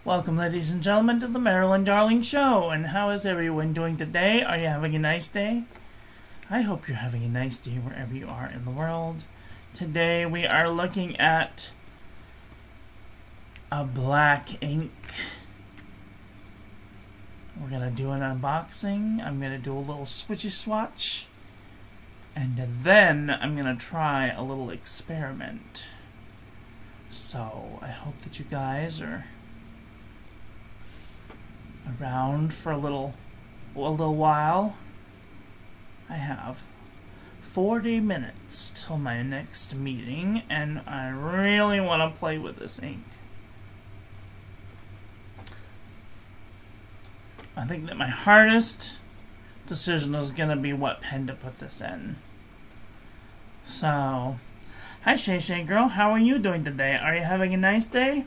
Welcome, ladies and gentlemen, to the Marilyn Darling Show. And how is everyone doing today? Are you having a nice day? I hope you're having a nice day wherever you are in the world. Today we are looking at a black ink. We're going to do an unboxing. I'm going to do a little switchy swatch. And then I'm going to try a little experiment. So I hope that you guys are around for a little while. I have 40 minutes till my next meeting, and I really want to play with this ink. I think that my hardest decision is going to be what pen to put this in. So, hi Shay Shay girl, how are you doing today? Are you having a nice day?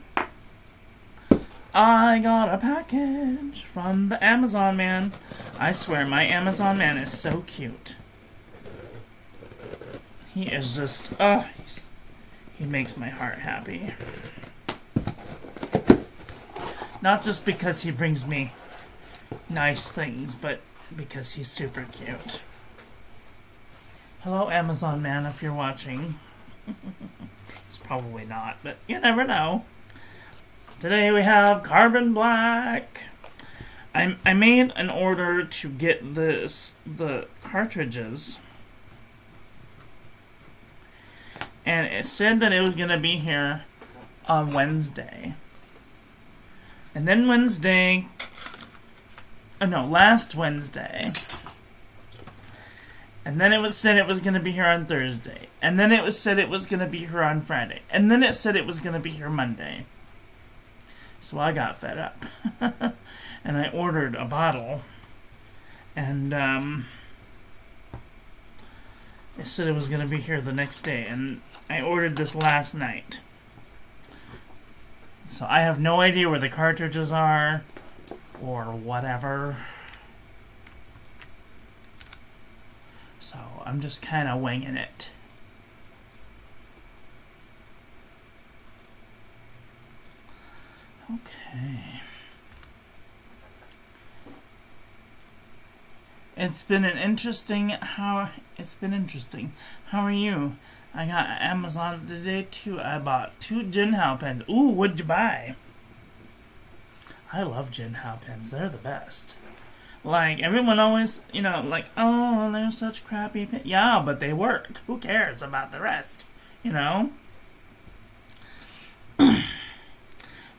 I got a package from the Amazon man. I swear, my Amazon man is so cute. He is just, he makes my heart happy. Not just because he brings me nice things, but because he's super cute. Hello, Amazon man, if you're watching. He's probably not, but you never know. Today we have carbon black. I made an order to get the cartridges, and it said that it was going to be here on Wednesday. And then last Wednesday. And then it said it was going to be here on Thursday. And then it said it was going to be here on Friday. And then it said it was going to be here Monday. So I got fed up. And I ordered a bottle. And it said it was going to be here the next day. And I ordered this last night. So I have no idea where the cartridges are. Or whatever. So I'm just kind of winging it. Okay. It's been interesting. How are you? I got Amazon today too. I bought 2 Jinhao pens. Ooh, what'd you buy? I love Jinhao pens. They're the best. Like, everyone always, oh, they're such crappy pens. Yeah, but they work. Who cares about the rest?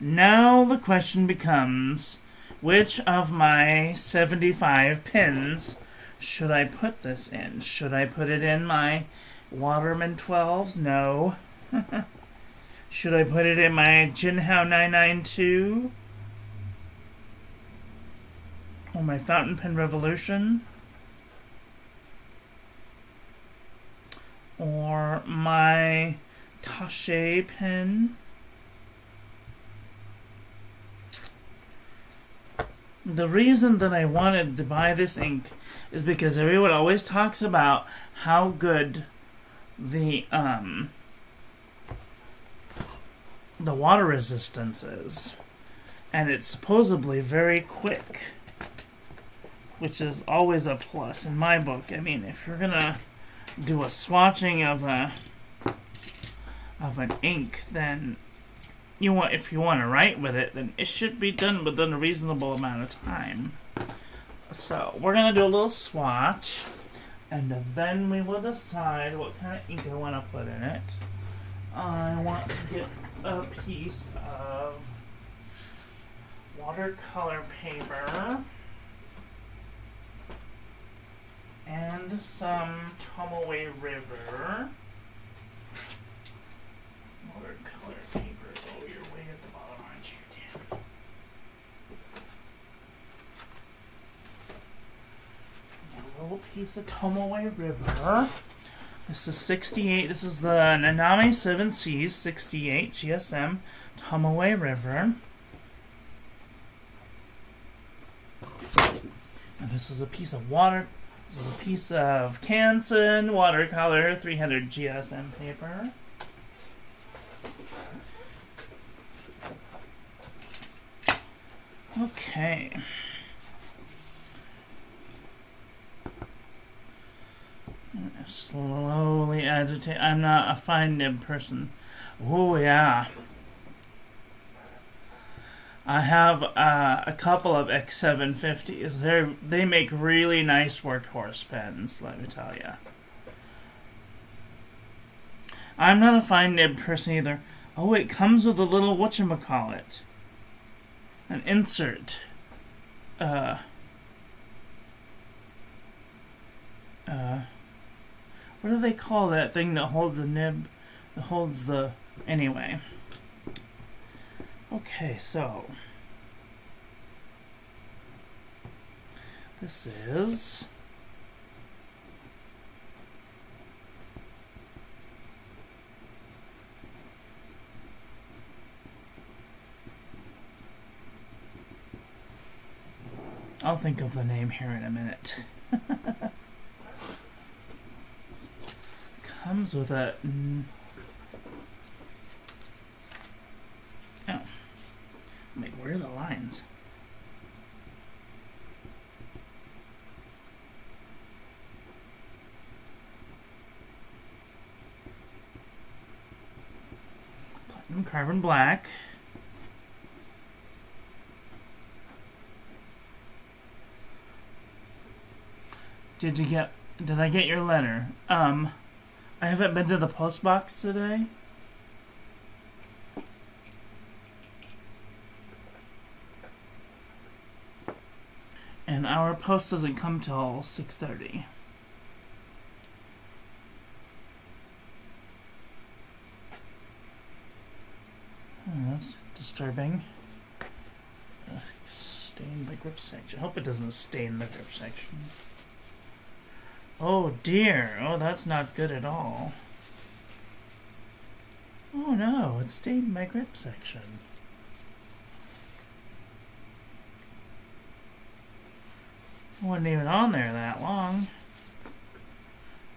Now the question becomes, which of my 75 pins should I put this in? Should I put it in my Waterman 12s? No. Should I put it in my Jinhao 992? Or my Fountain Pen Revolution? Or my Tache pen? The reason that I wanted to buy this ink is because everyone always talks about how good the water resistance is. And it's supposedly very quick, which is always a plus in my book. I mean, if you're gonna do a swatching of an ink, then if you want to write with it, then it should be done within a reasonable amount of time. So we're gonna do a little swatch, and then we will decide what kind of ink I want to put in it. I want to get a piece of watercolor paper and some Tomoe River watercolor paper. Oh, you're way at the bottom, aren't you? Damn. A little piece of Tomoe River. This is 68. This is the Nanami 7Cs 68 GSM Tomoe River. And this is a piece of water. This is a piece of Canson watercolor 300 GSM paper. Okay. Slowly agitate. I'm not a fine nib person. Oh, yeah. I have a couple of X750s. They make really nice workhorse pens, let me tell you. I'm not a fine nib person either. Oh, it comes with a little whatchamacallit. An insert. What do they call that thing that holds the nib? That holds the... Anyway. Okay, so... This is... I'll think of the name here in a minute. Comes with a... Oh. Wait, where are the lines? Platinum carbon black. Did I get your letter? I haven't been to the post box today. And our post doesn't come till 6:30. Oh, that's disturbing. Stain the grip section. I hope it doesn't stain the grip section. Oh dear. Oh, that's not good at all. Oh no, it stained my grip section. I wasn't even on there that long.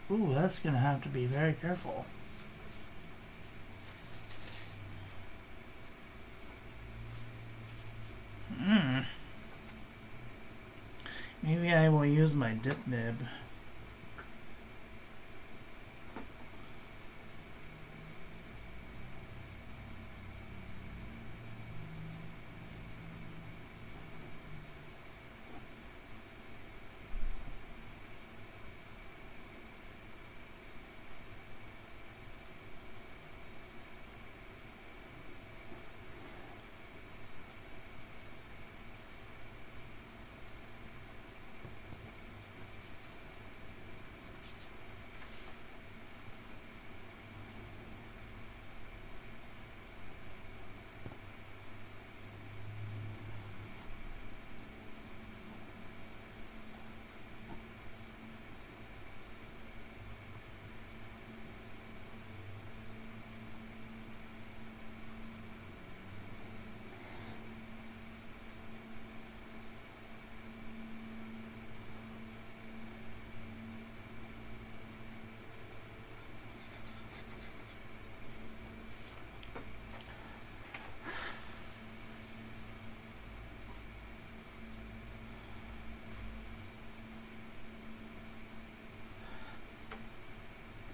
Ooh, that's gonna have to be very careful. Maybe I will use my dip nib.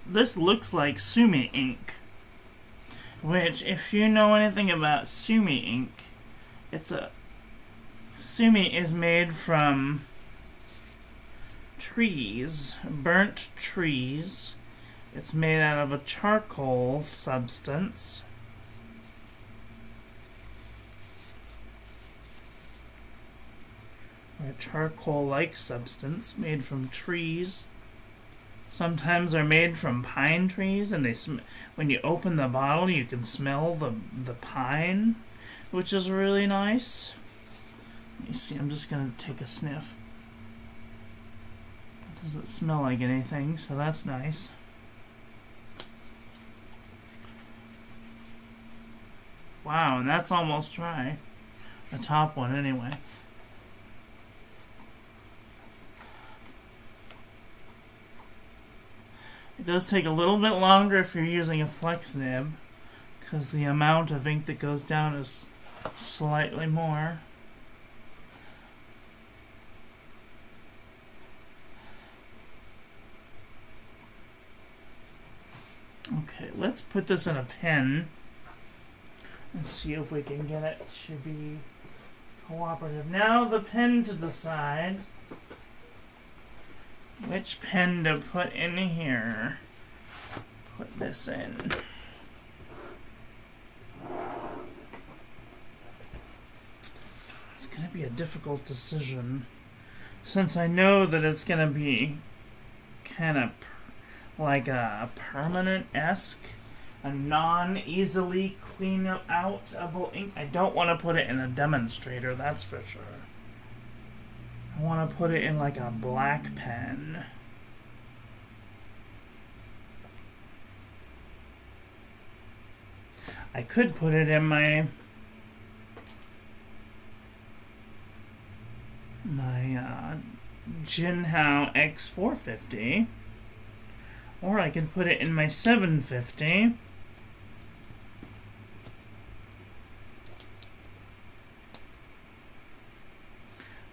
This looks like Sumi ink, which, if you know anything about Sumi ink, Sumi is made from trees, burnt trees. It's made out of a charcoal substance. Or a charcoal-like substance made from trees. Sometimes they're made from pine trees, and when you open the bottle, you can smell the pine, which is really nice. Let me see, I'm just going to take a sniff. It doesn't smell like anything, so that's nice. Wow, and that's almost dry. The top one, anyway. It does take a little bit longer if you're using a flex nib, because the amount of ink that goes down is slightly more. let's put this in a pen and see if we can get it to be cooperative. Now the pen to decide which pen to put in here. Put this in. It's going to be a difficult decision, since I know that it's going to be kind of like a permanent-esque, a non-easily clean-outable ink. I don't want to put it in a demonstrator, that's for sure. I want to put it in like a black pen. I could put it in my Jinhao X450, or I could put it in my 750.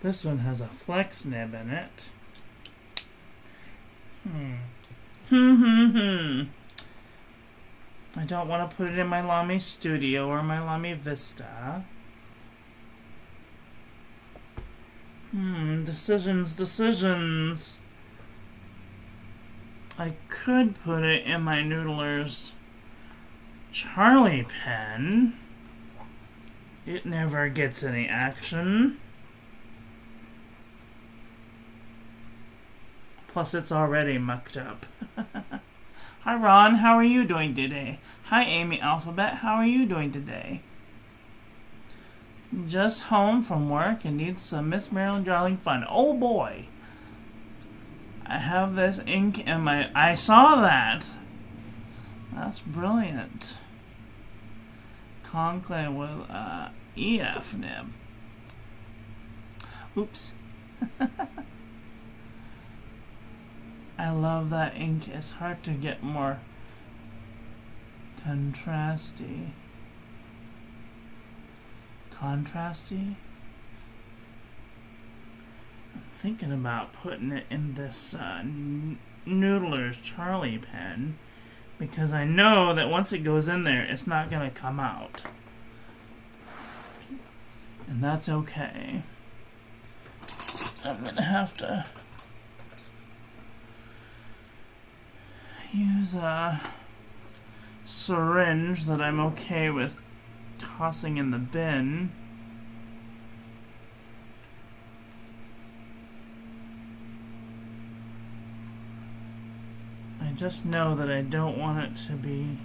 This one has a flex nib in it. I don't want to put it in my Lamy Studio or my Lamy Vista. Decisions. I could put it in my Noodler's Charlie pen. It never gets any action. Plus, it's already mucked up. Hi, Ron. How are you doing today? Hi, Amy Alphabet. How are you doing today? Just home from work and need some Miss Marilyn Darling fun. Oh, boy. I have this ink in my... I saw that. That's brilliant. Conclave with EF nib. Oops. I love that ink. It's hard to get more contrasty. I'm thinking about putting it in this Noodler's Charlie pen, because I know that once it goes in there, it's not going to come out. And that's okay. I'm going to have to use a syringe that I'm okay with tossing in the bin. I just know that I don't want it to be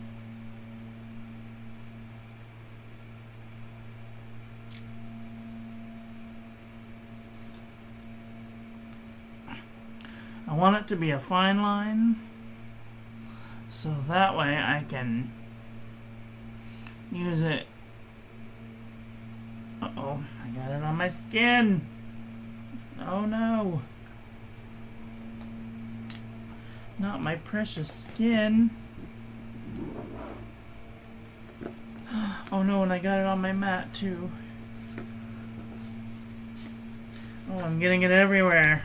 I want it to be a fine line, so that way I can use it. Uh-oh, I got it on my skin. Oh no. Not my precious skin. Oh no, and I got it on my mat too. Oh, I'm getting it everywhere.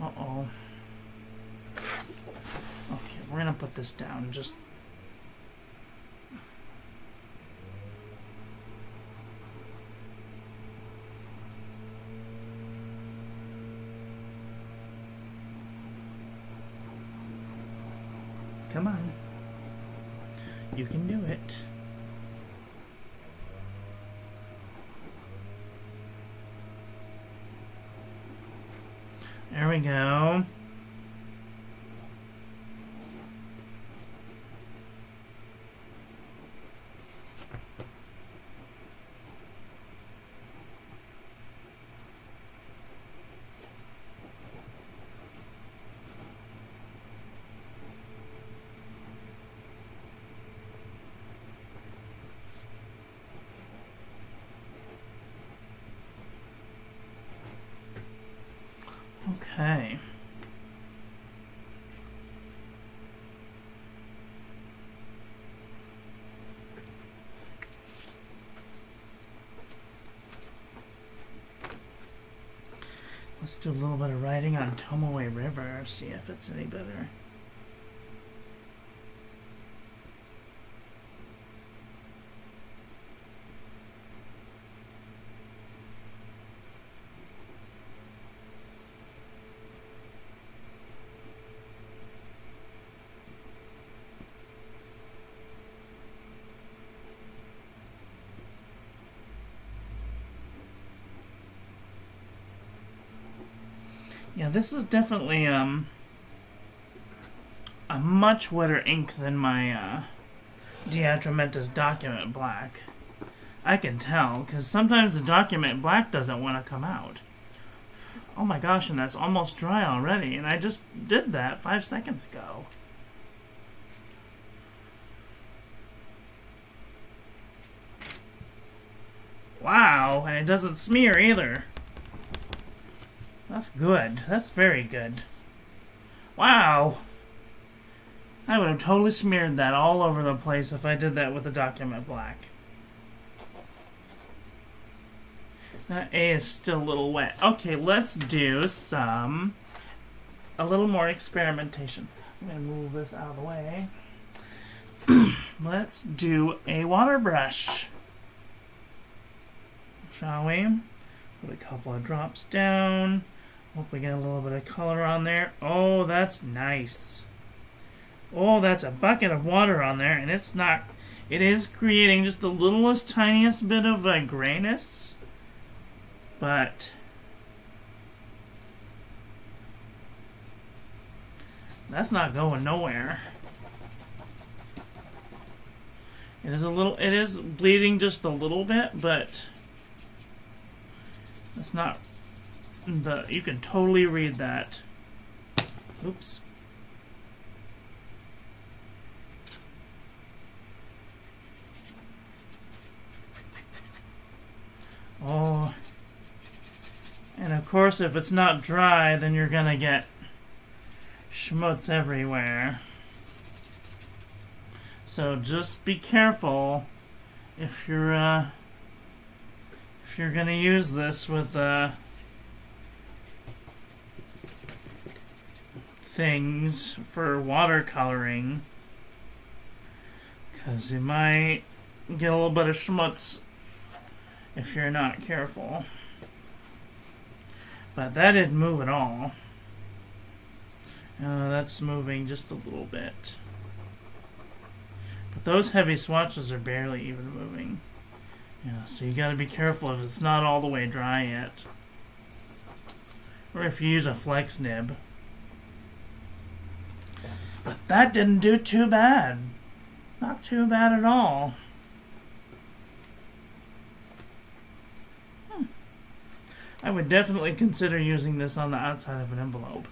Uh-oh. Okay, we're gonna put this down. Just come on. You can do it. There we go. Okay. Let's do a little bit of writing on Tomoe River, see if it's any better. Yeah, this is definitely a much wetter ink than my Diatramentus Document Black. I can tell, because sometimes the Document Black doesn't want to come out. Oh my gosh, and that's almost dry already, and I just did that 5 seconds ago. Wow, and it doesn't smear either. That's good. That's very good. Wow. I would have totally smeared that all over the place if I did that with the Document Black. That A is still a little wet. Okay, let's do a little more experimentation. I'm going to move this out of the way. Let's do a water brush. Shall we? Put a couple of drops down. Hope we get a little bit of color on there. Oh, that's nice. Oh, that's a bucket of water on there, and it's not... It is creating just the littlest, tiniest bit of grayness. But... that's not going nowhere. It is bleeding just a little bit, but... it's not... you can totally read that. Oops. Oh. And of course, if it's not dry, then you're gonna get schmutz everywhere. So just be careful if you're gonna use this with things for watercoloring, because you might get a little bit of schmutz if you're not careful. But that didn't move at all. That's moving just a little bit. But those heavy swatches are barely even moving. Yeah, so you gotta be careful if it's not all the way dry yet. Or if you use a flex nib. But that didn't do too bad. Not too bad at all. I would definitely consider using this on the outside of an envelope.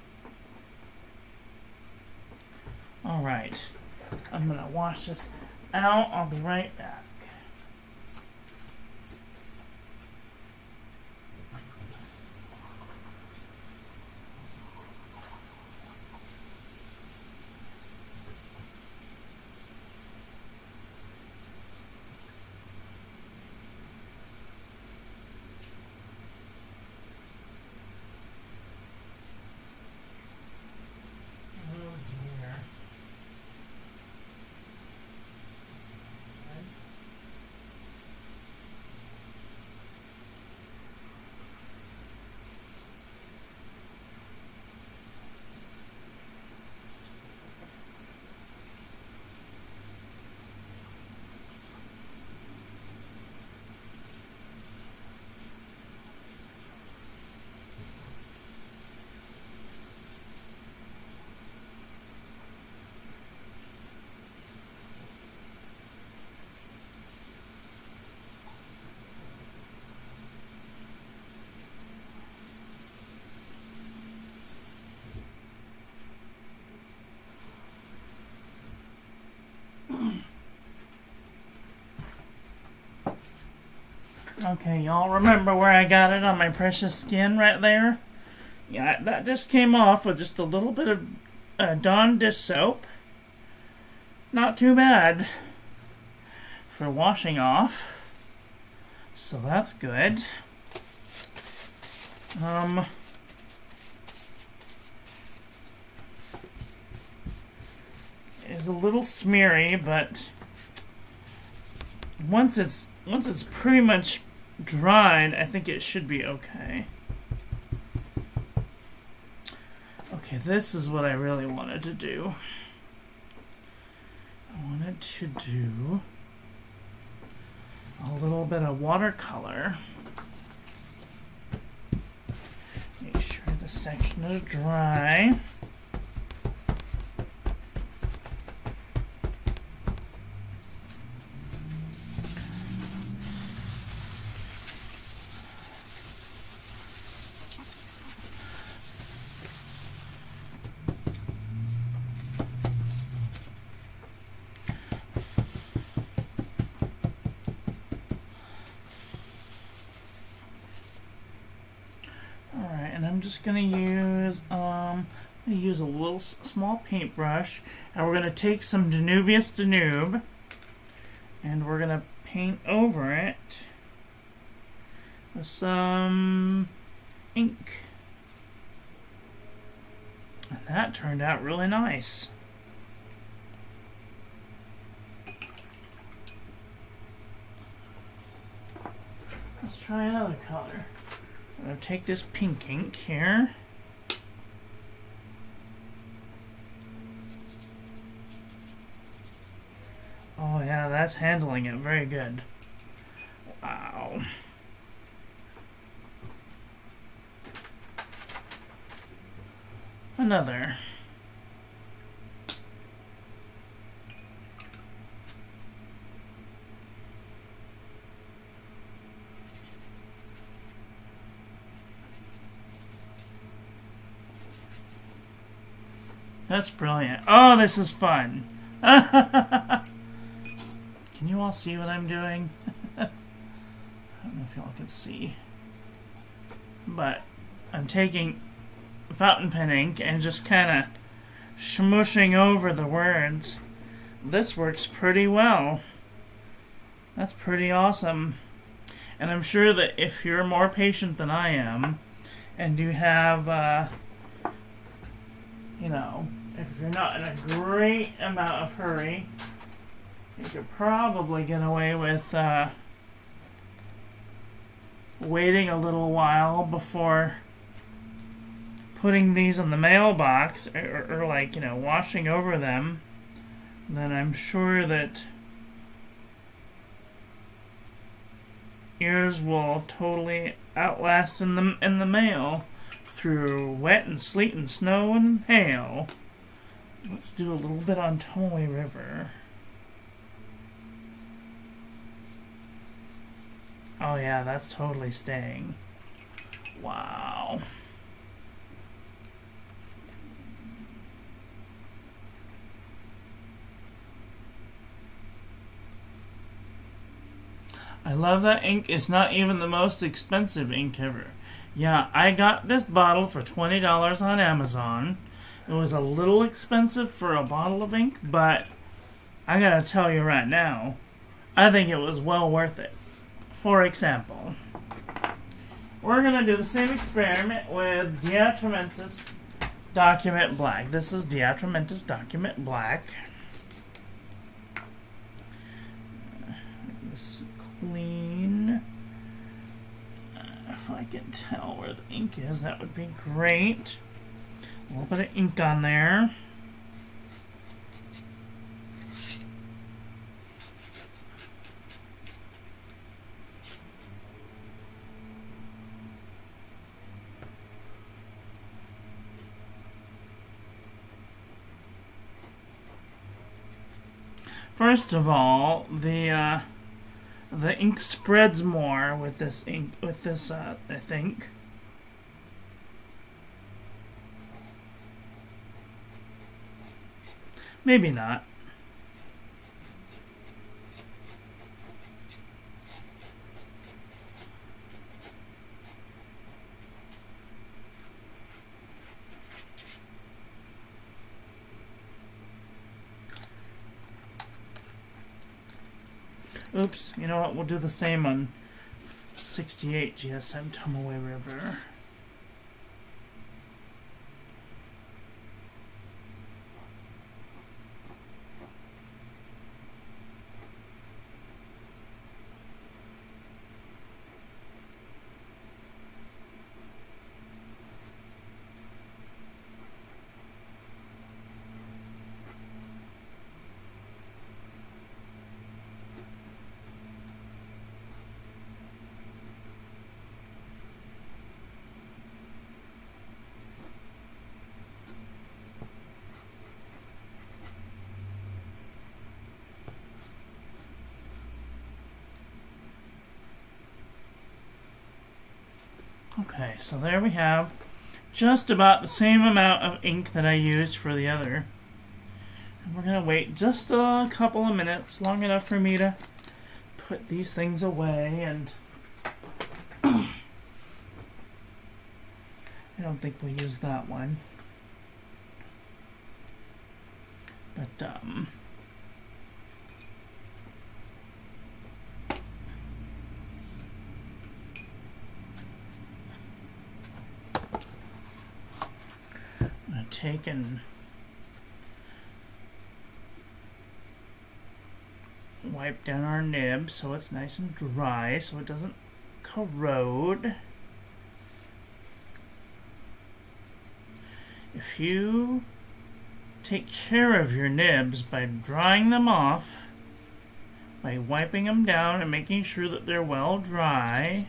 Alright. I'm gonna wash this out. I'll be right back. Okay, y'all remember where I got it on my precious skin right there? Yeah, that just came off with just a little bit of Dawn dish soap. Not too bad for washing off. So that's good. was a little smeary, but once it's pretty much dried, I think it should be okay. Okay, this is what I really wanted to do. I wanted to do a little bit of watercolor. Make sure the section is dry. I'm just gonna use a little small paintbrush, and we're gonna take some Danuvius Danube, and we're gonna paint over it with some ink, and that turned out really nice. Let's try another color. I'm going to take this pink ink here. Oh yeah, that's handling it very good. Wow. Another. That's brilliant. Oh, this is fun. Can you all see what I'm doing? I don't know if y'all can see. But I'm taking fountain pen ink and just kind of smushing over the words. This works pretty well. That's pretty awesome. And I'm sure that if you're more patient than I am, and you have, you know, if you're not in a great amount of hurry, you could probably get away with waiting a little while before putting these in the mailbox, or like, you know, washing over them. Then I'm sure that yours will totally outlast in the mail through wet and sleet and snow and hail. Let's do a little bit on Tomoe River. Oh yeah, that's totally staying. Wow. I love that ink. It's not even the most expensive ink ever. Yeah, I got this bottle for $20 on Amazon. It was a little expensive for a bottle of ink, but I gotta tell you right now, I think it was well worth it. For example, we're gonna do the same experiment with Diatramentus Document Black. This is Diatramentus Document Black. This is clean. If I can tell where the ink is, that would be great. A little bit of ink on there. First of all, the ink spreads more with this ink. I think. Maybe not. Oops, you know what? We'll do the same on 68 GSM Tomoe River. Okay, so there we have just about the same amount of ink that I used for the other. And we're going to wait just a couple of minutes, long enough for me to put these things away. And I don't think we used that one. But, I'm going to take and wipe down our nib so it's nice and dry so it doesn't corrode. If you take care of your nibs by drying them off, by wiping them down and making sure that they're well dry,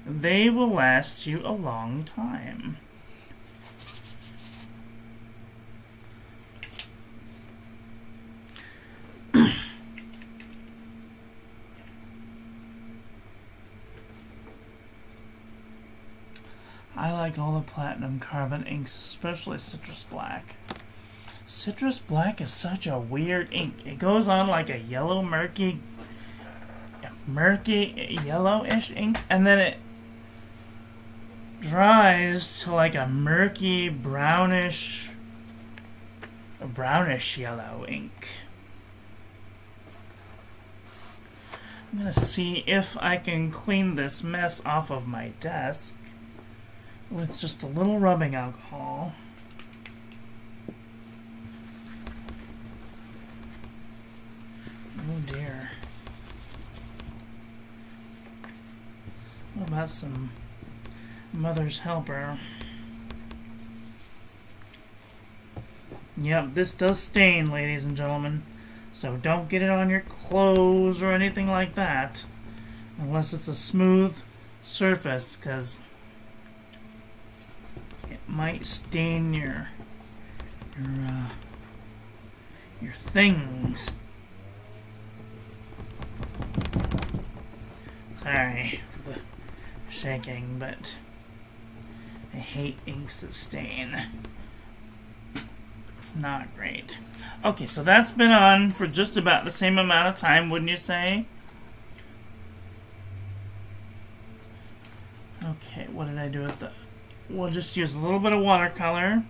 they will last you a long time. I like all the platinum carbon inks, especially Citrus Black. Citrus Black is such a weird ink. It goes on like a yellow, murky yellowish ink, and then it dries to like a murky brownish yellow ink. I'm gonna see if I can clean this mess off of my desk with just a little rubbing alcohol. Oh dear. What about some Mother's Helper? Yep, this does stain, ladies and gentlemen. So don't get it on your clothes or anything like that. Unless it's a smooth surface, because it might stain your things. Sorry for the shaking, but I hate inks that stain. It's not great. Okay, so that's been on for just about the same amount of time, wouldn't you say? Okay, what did I do with the... We'll just use a little bit of watercolor.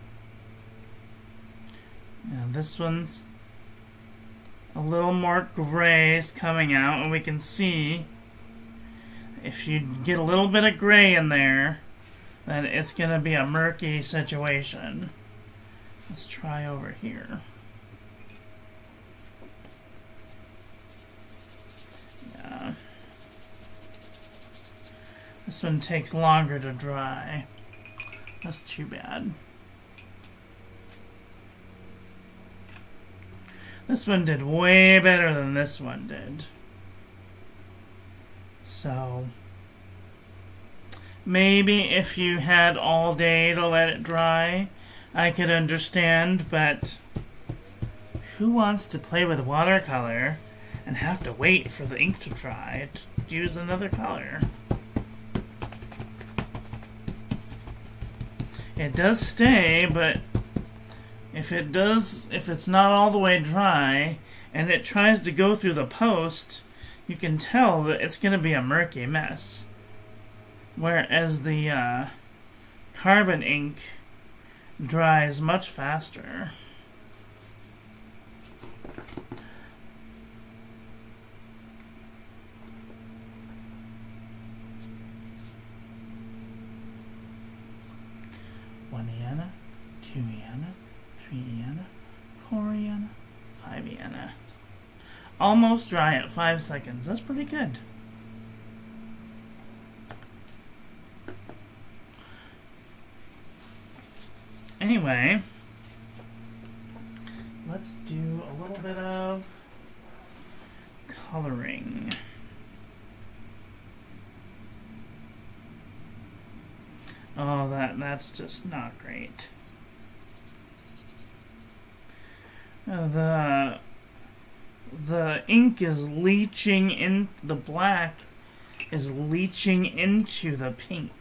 Now this one's a little more gray is coming out, and we can see if you get a little bit of gray in there, then it's going to be a murky situation. Let's try over here. Yeah. This one takes longer to dry. That's too bad. This one did way better than this one did. So maybe if you had all day to let it dry, I could understand, but who wants to play with watercolor and have to wait for the ink to dry to use another color? It does stay, but if it's not all the way dry and it tries to go through the post, you can tell that it's going to be a murky mess. Whereas the carbon ink dries much faster. One Iana, 2 Iana, 3 Iana, 4 Iana, 5 Iana. Almost dry at 5 seconds. That's pretty good. Anyway, let's do a little bit of coloring. Oh, that's just not great. The ink is leaching in, the black is leaching into the pink.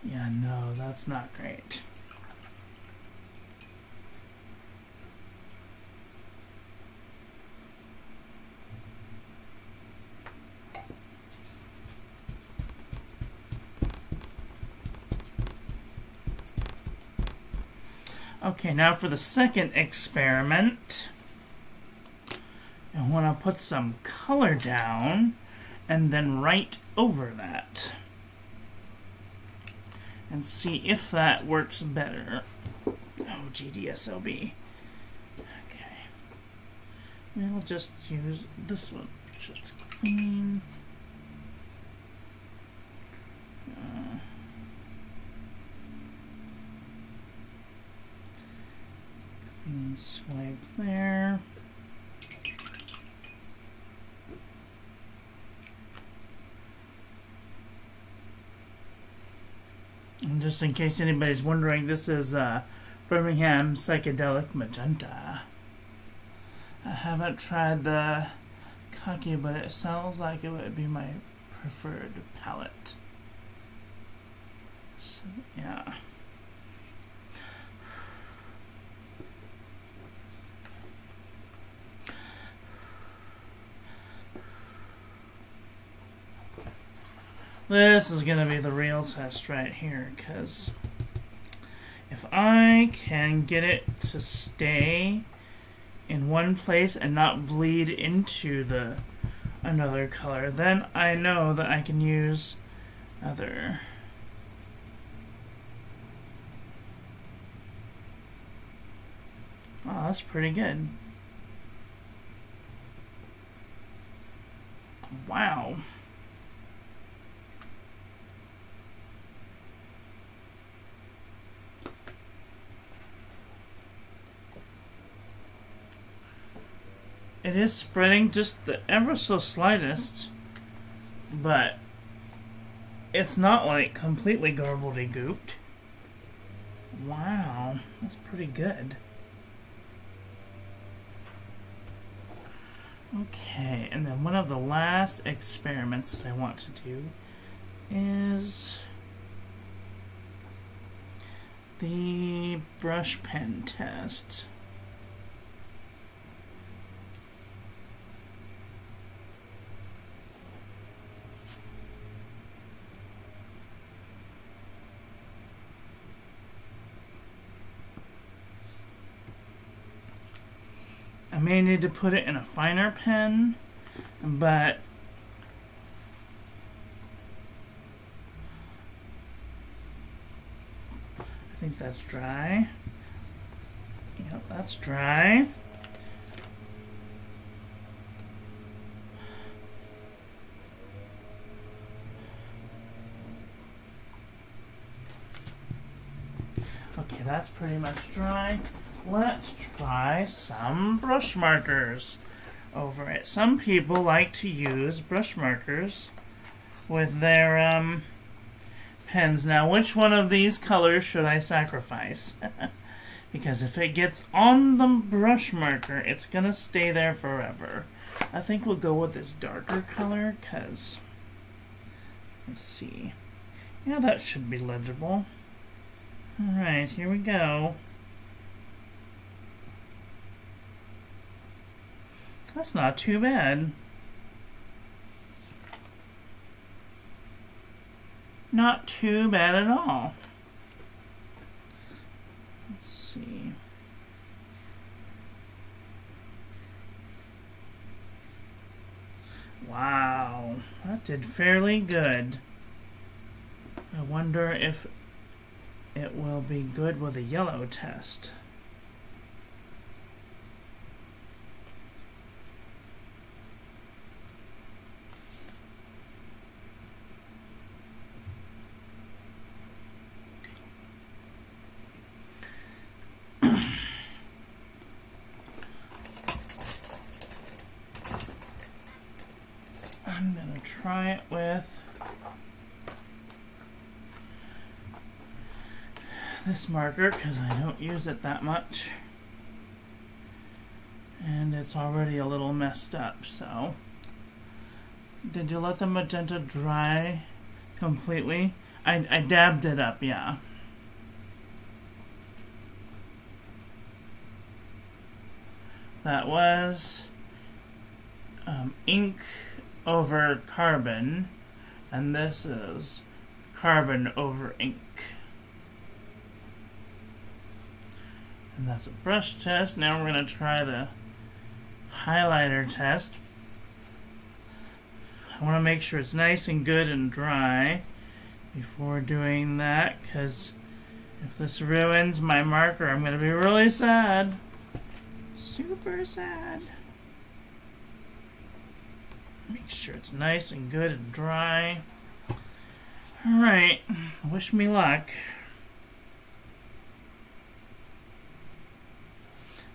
Yeah, no, that's not great. Okay, now for the second experiment. I want to put some color down and then write over that. And see if that works better. Oh, GDSLB. Okay. We'll just use this one, which is clean. Clean swipe there. And just in case anybody's wondering, this is Birmingham Psychedelic Magenta. I haven't tried the Khaki, but it sounds like it would be my preferred palette. So, yeah. This is going to be the real test right here, because if I can get it to stay in one place and not bleed into the another color, then I know that I can use other. Oh, that's pretty good. Wow. It is spreading just the ever so slightest, but it's not like completely garbledy-gooped. Wow, that's pretty good. Okay, and then one of the last experiments that I want to do is the brush pen test. I may need to put it in a finer pen, but I think that's dry. Yep, that's dry. Okay, that's pretty much dry. Let's try some brush markers over it. Some people like to use brush markers with their pens. Now, which one of these colors should I sacrifice? Because if it gets on the brush marker, it's going to stay there forever. I think we'll go with this darker color, because, let's see. Yeah, that should be legible. Alright, here we go. That's not too bad. Not too bad at all. Let's see. Wow, that did fairly good. I wonder if it will be good with a yellow test. I'm going to try it with this marker because I don't use it that much. And it's already a little messed up, so. Did you let the magenta dry completely? I dabbed it up, yeah. That was ink over carbon, and this is carbon over ink. And that's a brush test. Now we're going to try the highlighter test. I want to make sure it's nice and good and dry before doing that, because if this ruins my marker, I'm going to be really sad. Super sad. Make sure it's nice and good and dry. Alright, wish me luck.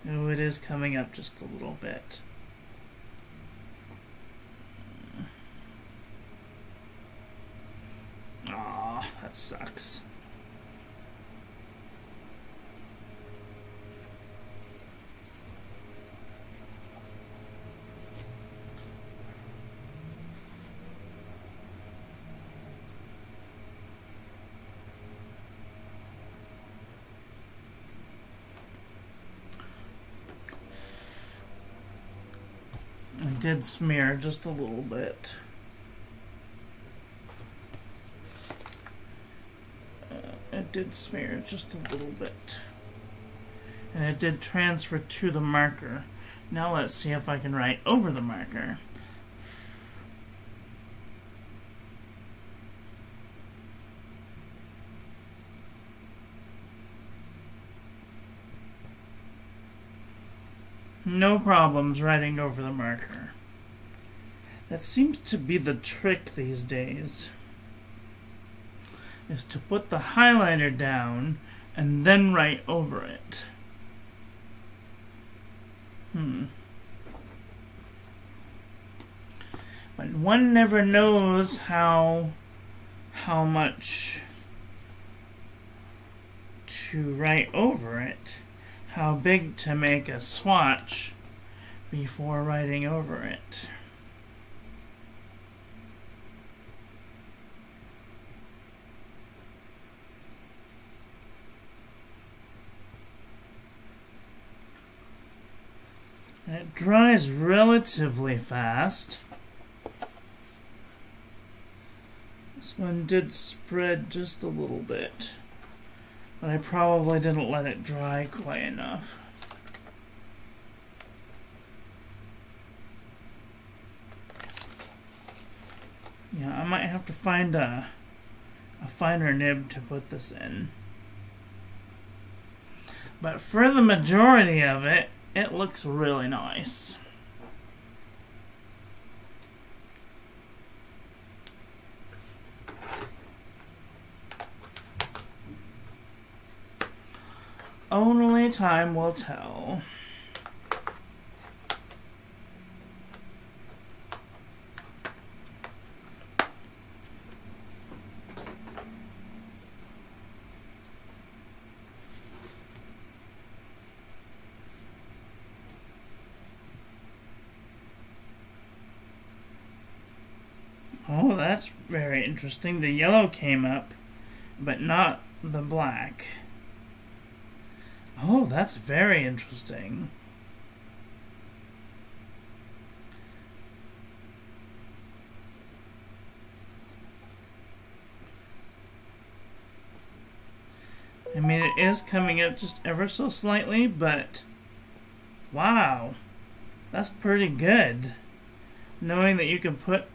Oh, it is coming up just a little bit. Aw, that sucks. I did smear just a little bit. It did smear just a little bit. And it did transfer to the marker. Now let's see if I can write over the marker. No problems writing over the marker. That seems to be the trick these days, is to put the highlighter down and then write over it. But one never knows how much to write over it. How big to make a swatch before writing over it. And it dries relatively fast. This one did spread just a little bit, but I probably didn't let it dry quite enough. Yeah, I might have to find a finer nib to put this in. But for the majority of it, it looks really nice. Only time will tell. Oh, that's very interesting. The yellow came up, but not the black. Oh, that's very interesting. I mean, it is coming up just ever so slightly, but wow, that's pretty good. Knowing that you can put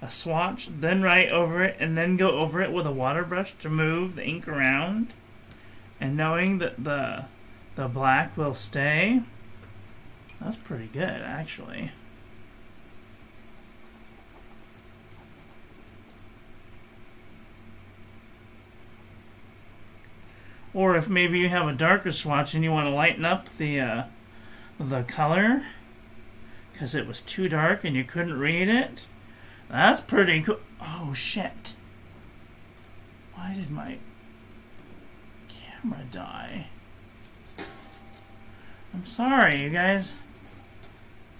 a swatch, then write over it, and then go over it with a water brush to move the ink around. And knowing that the black will stay, that's pretty good, actually. Or if maybe you have a darker swatch and you want to lighten up the color, because it was too dark and you couldn't read it? That's pretty cool. Oh, shit. Why did my camera die? I'm sorry, you guys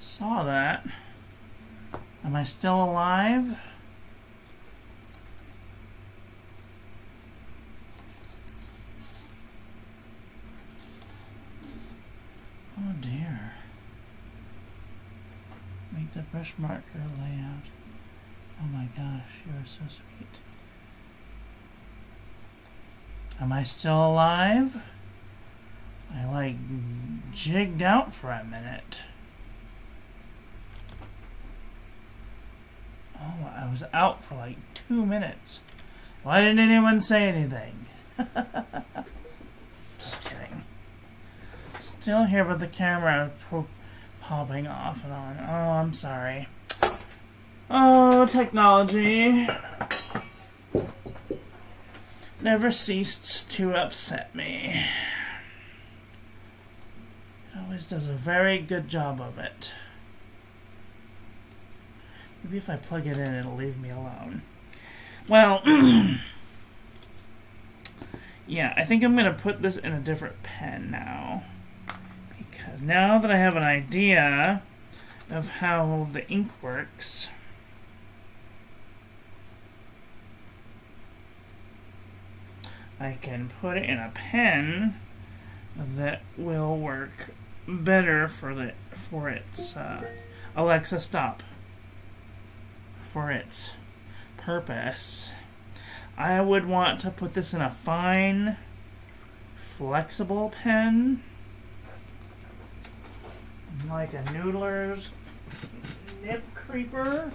saw that. Am I still alive? Oh dear. Make the brush marker layout. Oh my gosh, you are so sweet. Am I still alive? I like jigged out for a minute. Oh, I was out for like 2 minutes. Why didn't anyone say anything? Just kidding. Still here with the camera popping off and on. Oh, I'm sorry. Oh, technology never ceased to upset me. It always does a very good job of it. Maybe if I plug it in, it'll leave me alone. Well, yeah, I think I'm going to put this in a different pen now. Because now that I have an idea of how the ink works, I can put it in a pen that will work better for its Alexa, stop. For its purpose. I would want to put this in a fine, flexible pen, like a Noodler's Nib Creeper.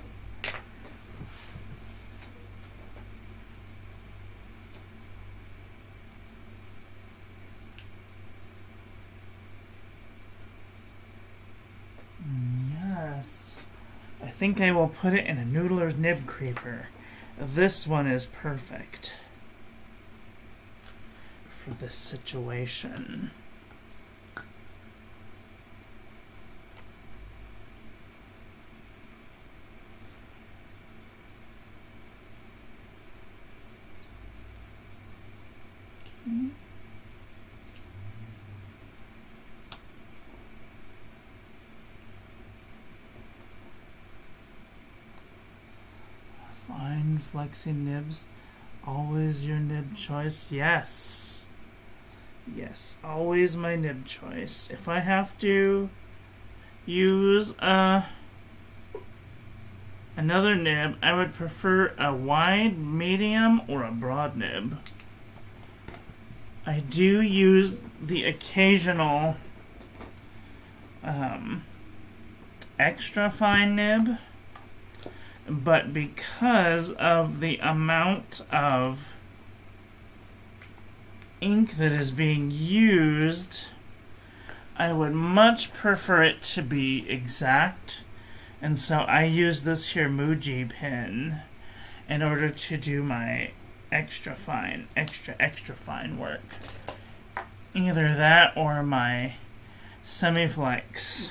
Yes. I think I will put it in a Noodler's Nib Creeper. This one is perfect for this situation. Okay. Fine, flexy nibs. Always your nib choice. Yes. Yes, always my nib choice. If I have to use another nib, I would prefer a wide, medium, or a broad nib. I do use the occasional extra fine nib, but because of the amount of ink that is being used, I would much prefer it to be exact, and so I use this here Muji pen in order to do my extra fine work. Either that or my Semiflex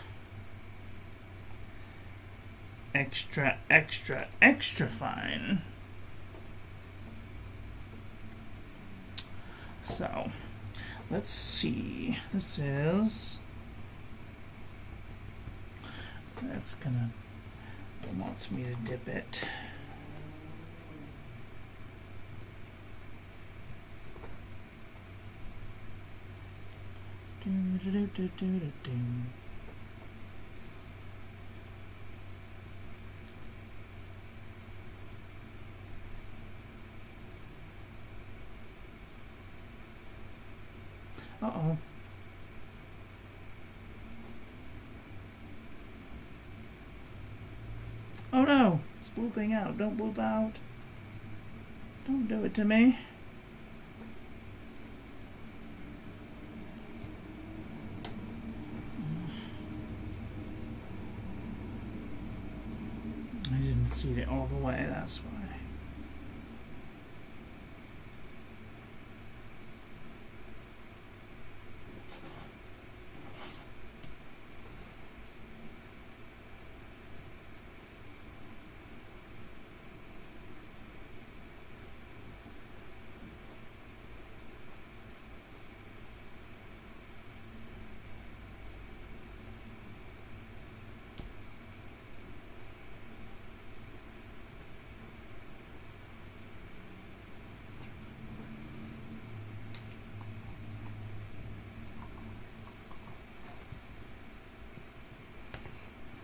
extra fine. So, let's see. This is... That's gonna... It wants me to dip it. Uh-oh. Oh no! It's whooping out. Don't whoop out. Don't do it to me. I didn't seat it all the way, that's why.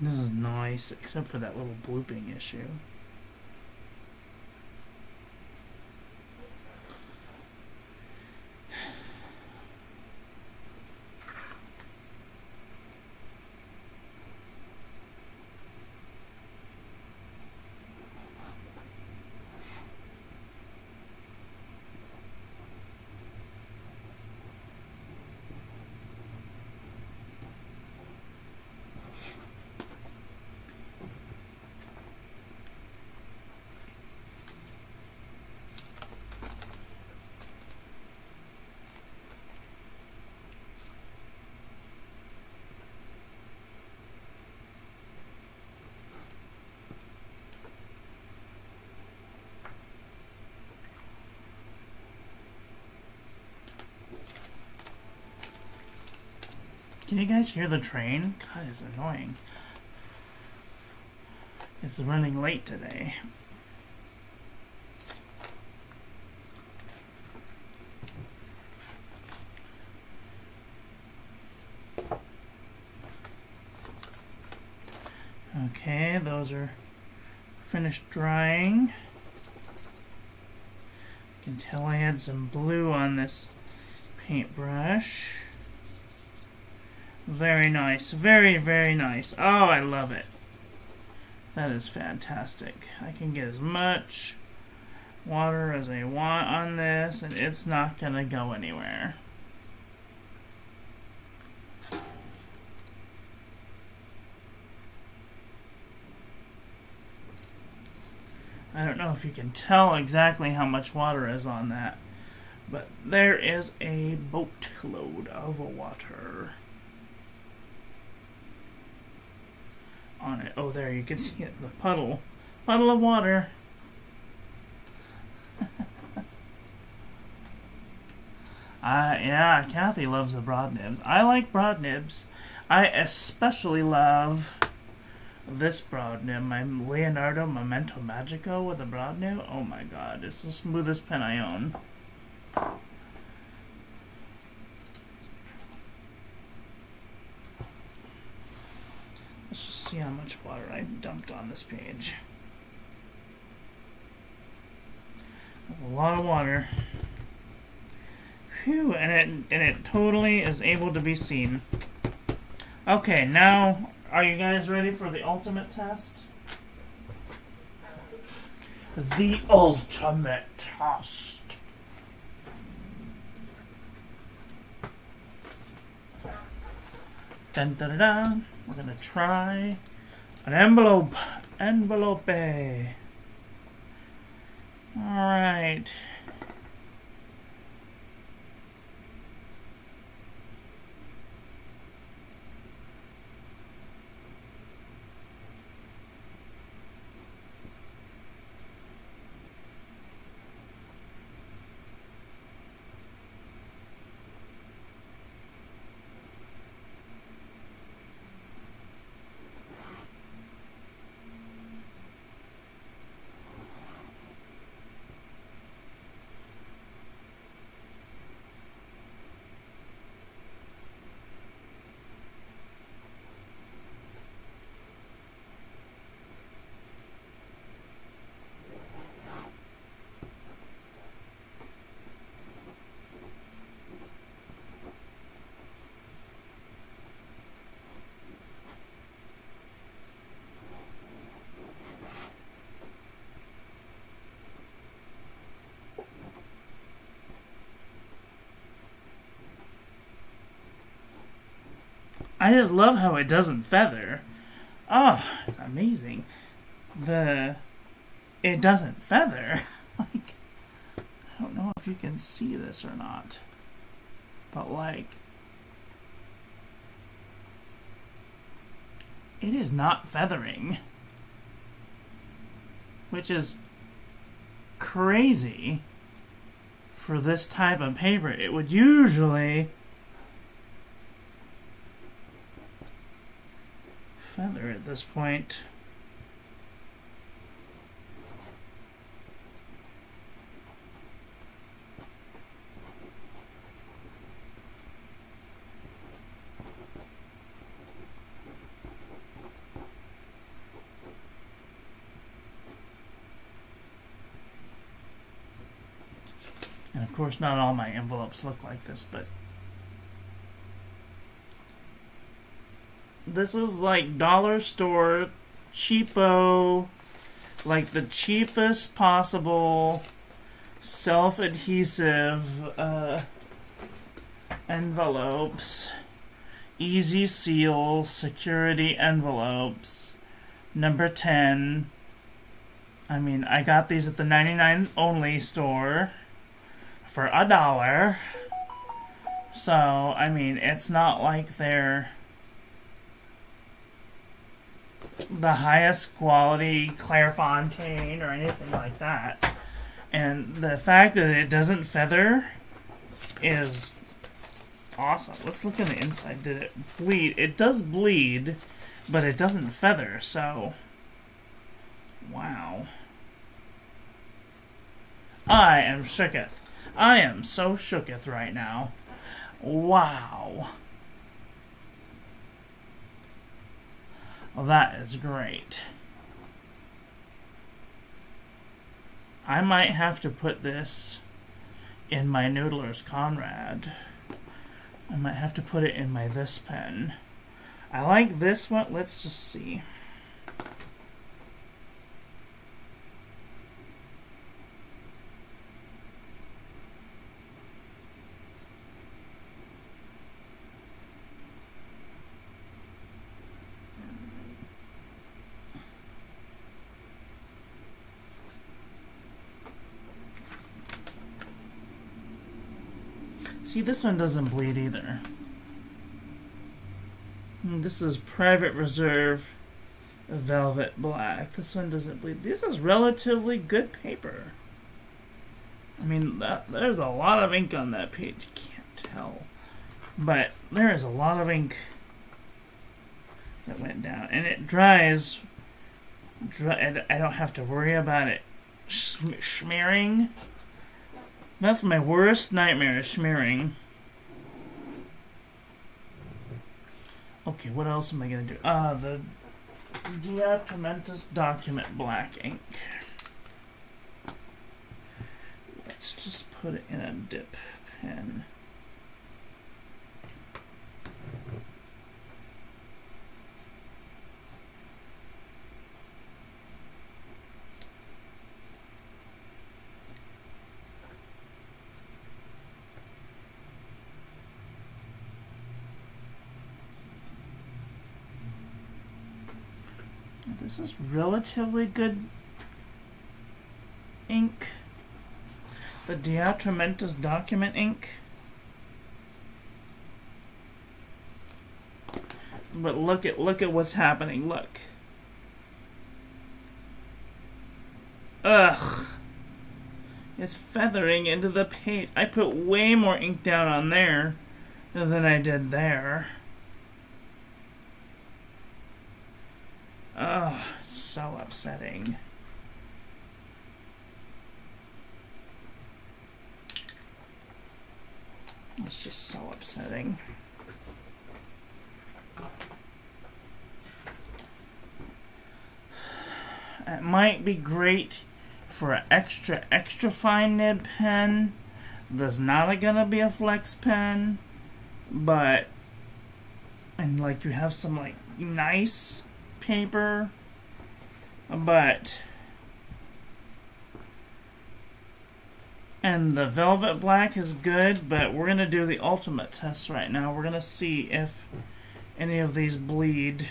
This is nice, except for that little blooping issue. Can you guys hear the train? God, it's annoying. It's running late today. Okay, those are finished drying. You can tell I had some blue on this paintbrush. Very nice. Very, very nice. Oh, I love it. That is fantastic. I can get as much water as I want on this, and it's not going to go anywhere. I don't know if you can tell exactly how much water is on that, but there is a boatload of water on it. Oh, there, you can see it, the puddle of water. Yeah, Kathy loves the broad nibs. I like broad nibs. I especially love this broad nib, my Leonardo Memento Magico with a broad nib. Oh my god, it's the smoothest pen I own. Let's just see how much water I dumped on this page. A lot of water. Phew, and it totally is able to be seen. Okay, now, are you guys ready for the ultimate test? The ultimate test. Dun dun dun dun. We're gonna try an envelope. Envelope. Alright. I just love how it doesn't feather. Oh, it's amazing. It doesn't feather. Like, I don't know if you can see this or not, but like, it is not feathering, which is crazy for this type of paper. It would usually feather at this point. And of course, not all my envelopes look like this, but this is like dollar store cheapo, like the cheapest possible self-adhesive envelopes. Easy seal security envelopes. Number 10. I mean, I got these at the 99 only store for $1. So, I mean, it's not like they're the highest quality Clairefontaine or anything like that. And the fact that it doesn't feather is awesome. Let's look on the inside. Did it bleed? It does bleed, but it doesn't feather, so wow. I am shooketh. I am so shooketh right now. Wow. Well, that is great. I might have to put this in my Noodler's Conrad. I might have to put it in my this pen. I like this one. Let's just see. See, this one doesn't bleed either. This is Private Reserve Velvet Black. This one doesn't bleed. This is relatively good paper. I mean, there's a lot of ink on that page. You can't tell. But there is a lot of ink that went down. And it dries. I don't have to worry about it smearing. That's my worst nightmare, is smearing. Okay, what else am I going to do? The Diatomentus Document Black ink. Let's just put it in a dip pen. This is relatively good ink. The Diatomentus Document ink. But look at what's happening. Look. Ugh. It's feathering into the page. I put way more ink down on there than I did there. Oh, it's so upsetting. It's just so upsetting. It might be great for an extra fine nib pen. There's not gonna be a flex pen, but and like you have some like nice paper, but and the velvet black is good, but we're gonna do the ultimate test right now. We're gonna see if any of these bleed.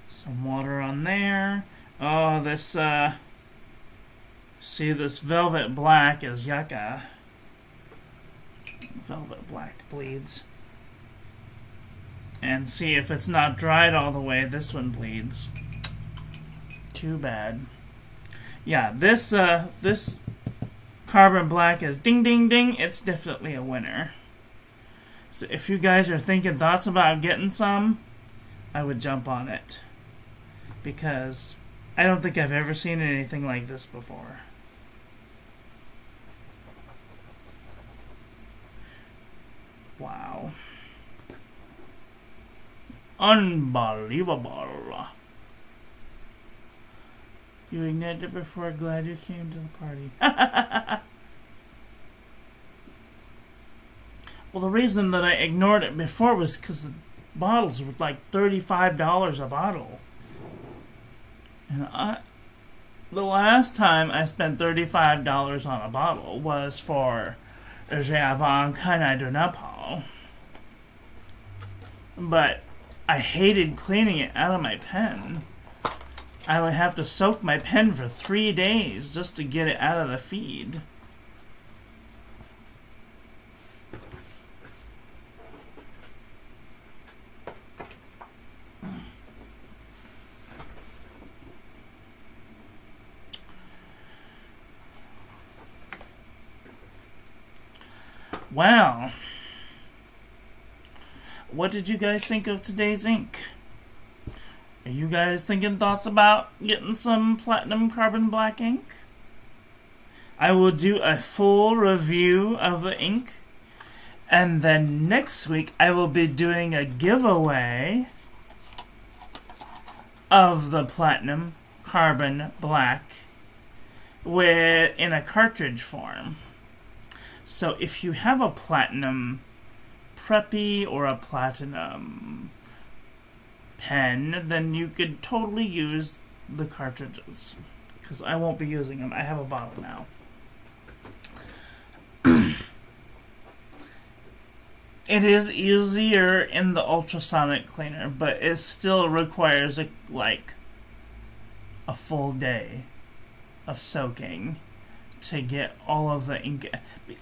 Some water on there. Oh, this see, this velvet black is yucca. Velvet black bleeds. And see, if it's not dried all the way, this one bleeds. Too bad. Yeah, this carbon black is ding ding ding. It's definitely a winner. So if you guys are thinking thoughts about getting some, I would jump on it. Because I don't think I've ever seen anything like this before. Wow. Unbelievable. You ignited it before. Glad you came to the party. Well, the reason that I ignored it before was because the bottles were like $35 a bottle. And the last time I spent $35 on a bottle was for Jabon Kana de Nepal. But I hated cleaning it out of my pen. I would have to soak my pen for 3 days just to get it out of the feed. Wow. What did you guys think of today's ink? Are you guys thinking thoughts about getting some platinum carbon black ink? I will do a full review of the ink. And then next week I will be doing a giveaway of the platinum carbon black in a cartridge form. So if you have a platinum preppy or a platinum pen, then you could totally use the cartridges, because I won't be using them. I have a bottle now. It is easier in the ultrasonic cleaner, but it still requires a full day of soaking to get all of the ink.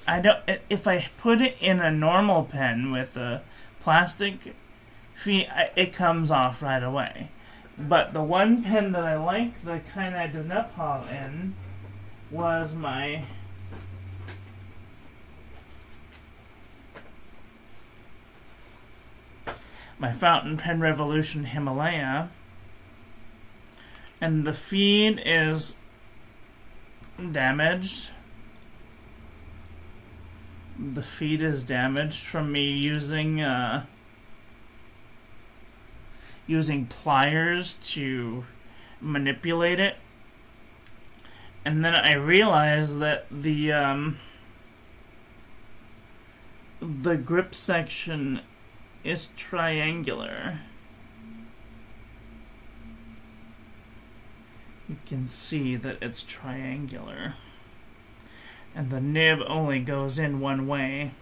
If I put it in a normal pen with a plastic feet, it comes off right away. But the one pen that I like the Kana de Nepal in was my Fountain Pen Revolution Himalaya, and the feed is damaged. The feed is damaged from me using pliers to manipulate it. And then I realized that the grip section is triangular. You can see that it's triangular. And the nib only goes in one way.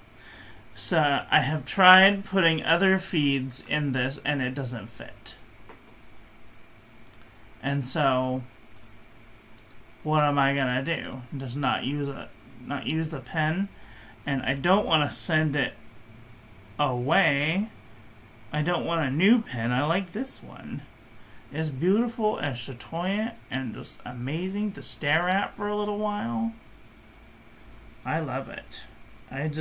So I have tried putting other feeds in this and it doesn't fit. And so what am I gonna do? Just not use the pen? And I don't want to send it away. I don't want a new pen. I like this one. It's beautiful and chatoyant and just amazing to stare at for a little while. I love it. And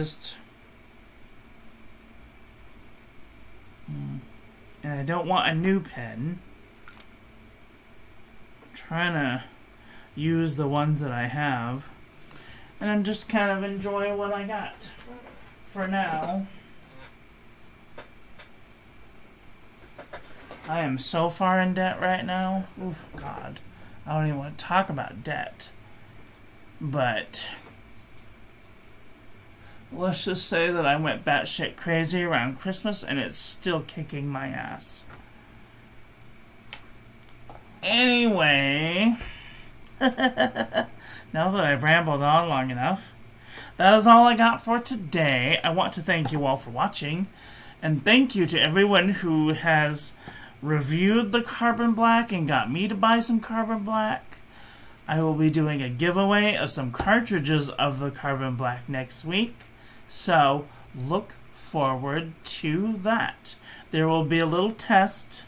I don't want a new pen. I'm trying to use the ones that I have. And I'm just kind of enjoying what I got for now. I am so far in debt right now. Oh, God. I don't even want to talk about debt. But let's just say that I went batshit crazy around Christmas and it's still kicking my ass. Anyway, now that I've rambled on long enough, that is all I got for today. I want to thank you all for watching, and thank you to everyone who has reviewed the carbon black and got me to buy some carbon black. I will be doing a giveaway of some cartridges of the carbon black next week, so look forward to that. There will be a little test,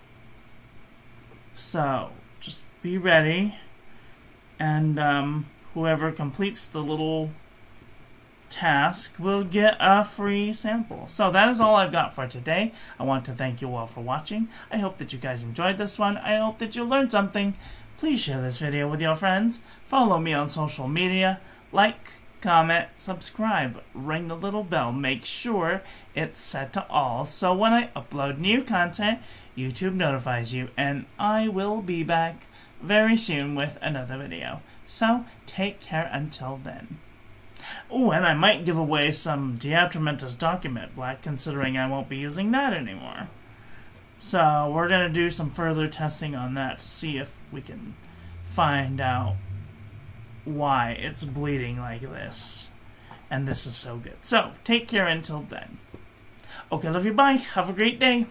so just be ready, and whoever completes the little task will get a free sample. So that is all I've got for today. I want to thank you all for watching. I hope that you guys enjoyed this one. I hope that you learned something. Please share this video with your friends. Follow me on social media. Like, comment, subscribe, ring the little bell. Make sure it's set to all, so when I upload new content, YouTube notifies you. And I will be back very soon with another video. So, take care until then. Oh, and I might give away some Diatramentus document black, considering I won't be using that anymore. So, we're going to do some further testing on that to see if we can find out why it's bleeding like this. And this is so good. So, take care until then. Okay, love you, bye. Have a great day.